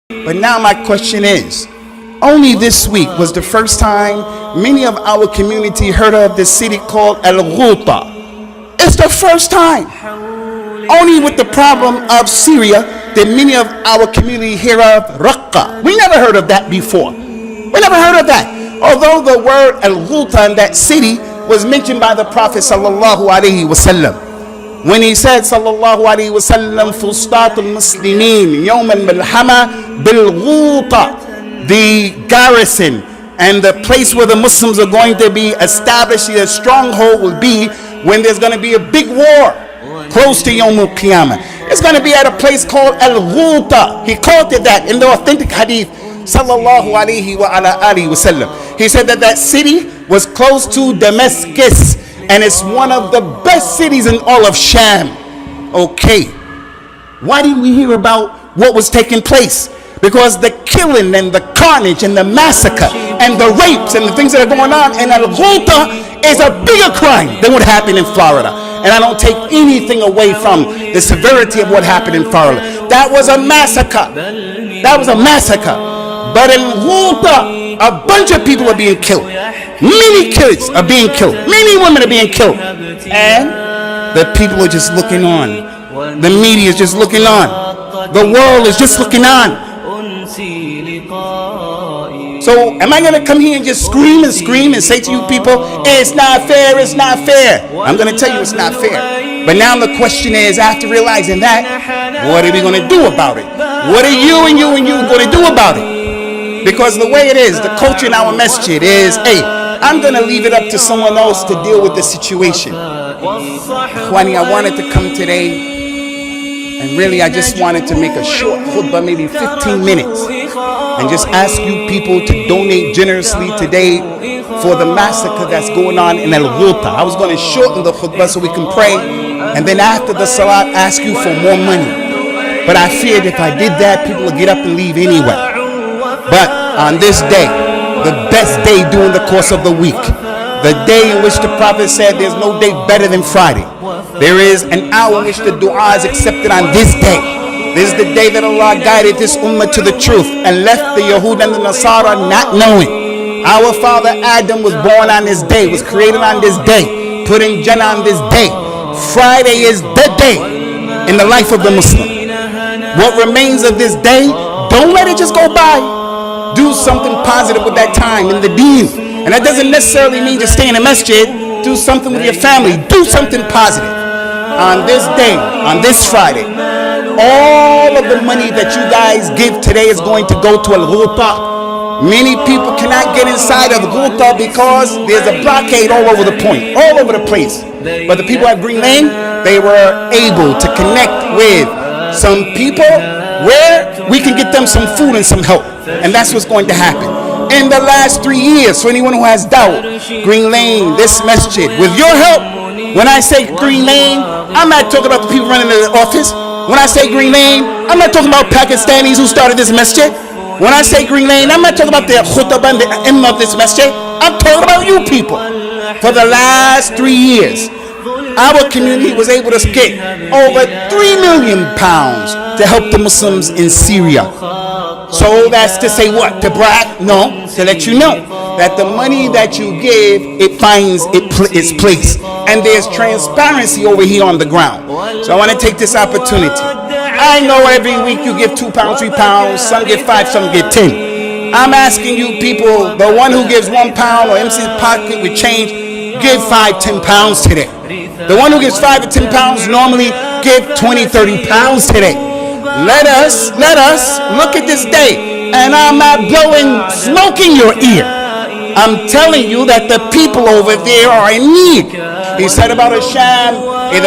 But now my question is, only this week was the first time many of our community heard of this city called Al-Ghouta. It's the first time. Only with the problem of Syria did many of our community hear of Raqqa. We never heard of that before. We never heard of that. Although the word Al-Ghouta in that city was mentioned by the Prophet sallallahu alaihi wasallam, when he said sallallahu alaihi wasallam, Fustatul Muslimin Yawm al-Malhama bil-Ghouta, the garrison and the place where the Muslims are going to be established, the stronghold will be when there's going to be a big war close to Yawm al-Qiyamah. It's going to be at a place called Al-Ghouta. He called it that in the authentic hadith sallallahu alaihi wa ala alihi wasallam. He said that that city was close to Damascus, and it's one of the best cities in all of Shaam. Okay, why didn't we hear about what was taking place? Because the killing and the carnage and the massacre and the rapes and the things that are going on in Al-Ghouta is a bigger crime than what happened in Florida. And I don't take anything away from the severity of what happened in Florida. That was a massacre. That was a massacre. But in Ghouta, a bunch of people are being killed. Many kids are being killed. Many women are being killed. And the people are just looking on. The media is just looking on. The world is just looking on. So am I going to come here and just scream and say to you people, it's not fair, it's not fair? I'm going to tell you it's not fair. But now the question is, after realizing that, what are we going to do about it? What are you and you going to do about it? Because the way it is, the culture in our masjid is, hey, I'm going to leave it up to someone else to deal with the situation. Khwani, I wanted to come today, and really I just wanted to make a short khutbah, maybe 15 minutes, and just ask you people to donate generously today for the massacre that's going on in Al-Ghouta. I was going to shorten the khutbah so we can pray, and then after the salat ask you for more money. But I feared if I did that, people would get up and leave anyway. But on this day, the best day during the course of the week, the day in which the Prophet said there's no day better than Friday, there is an hour in which the dua is accepted on this day. This is the day that Allah guided this ummah to the truth and left the Yahud and the Nasara not knowing. Our father Adam was born on this day, was created on this day, put in Jannah on this day. Friday is the day in the life of the Muslim. What remains of this day, don't let it just go by. Do something positive with that time in the deen. And that doesn't necessarily mean just stay in a masjid. Do something with your family. Do something positive. On this day, on this Friday, all of the money that you guys give today is going to go to Al-Ghouta. Many people cannot get inside of Ghouta because there's a blockade all over the point, all over the place. But the people at Green Lane, they were able to connect with some people where we can get them some food and some help. And that's what's going to happen. In the last 3 years, for anyone who has doubt, Green Lane, this masjid, with your help, when I say Green Lane, I'm not talking about the people running the office. When I say Green Lane, I'm not talking about Pakistanis who started this masjid. When I say Green Lane, I'm not talking about the khutbah and the imam of this masjid. I'm talking about you people. For the last 3 years, our community was able to get over £3 million to help the Muslims in Syria. So that's to say what? To brag? No, to let you know that the money that you give, it finds its place. And there's transparency over here on the ground. So I want to take this opportunity. I know every week you give £2, £3, some give 5, some get 10. I'm asking you people, the one who gives £1 or MC's pocket with change, give 5, 10 pounds today. The one who gives 5 or 10 pounds normally give 20, 30 pounds today. Let us look at this day, and I'm not blowing smoke in your ear. I'm telling you that the people over there are in need. He said about Shaam, if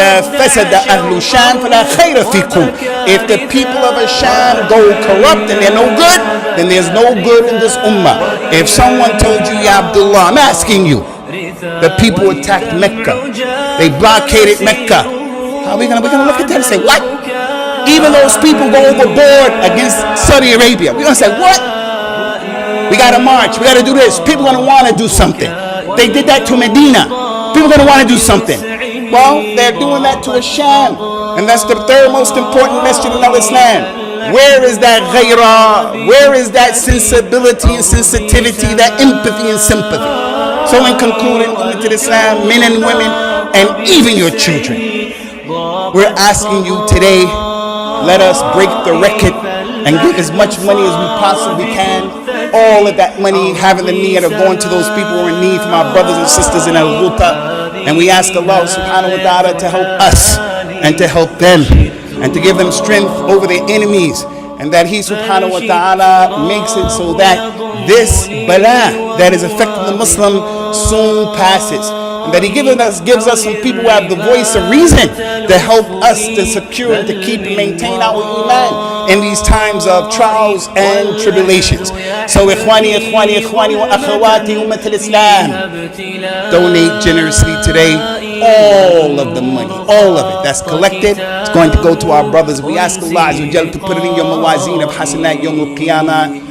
the people of Shaam go corrupt and they're no good, then there's no good in this ummah. If someone told you, Ya Abdullah, I'm asking you, the people attacked Mecca, they blockaded Mecca, how are we gonna look at that and say, what? Even those people go overboard against Saudi Arabia, we're gonna say, what? We gotta march, we gotta do this. People are gonna wanna do something. They did that to Medina. People are gonna wanna do something. Well, they're doing that to Shaam, and that's the third most important masjid in Islam. Where is that ghayrah? Where is that sensibility and sensitivity, that empathy and sympathy? So in concluding, Ummah al-Islam, men and women, and even your children, we're asking you today, let us break the record and give as much money as we possibly can. All of that money having the need of going to those people who are in need, from our brothers and sisters in Al-Ghouta. And we ask Allah subhanahu wa ta'ala to help us and to help them and to give them strength over their enemies, and that He subhanahu wa ta'ala makes it so that this bala that is affecting the Muslim soon passes, and that He gives us some people who have the voice of reason to help us to secure and to keep and maintain our iman in these times of trials and tribulations. So ikhwani wa akhawati ummat al-Islam, donate generously today. All of the money, all of it that's collected, is going to go to our brothers. We ask Allah Azza wa Jal to put it in your mawazeen of hasanat yawm al-qiyamah.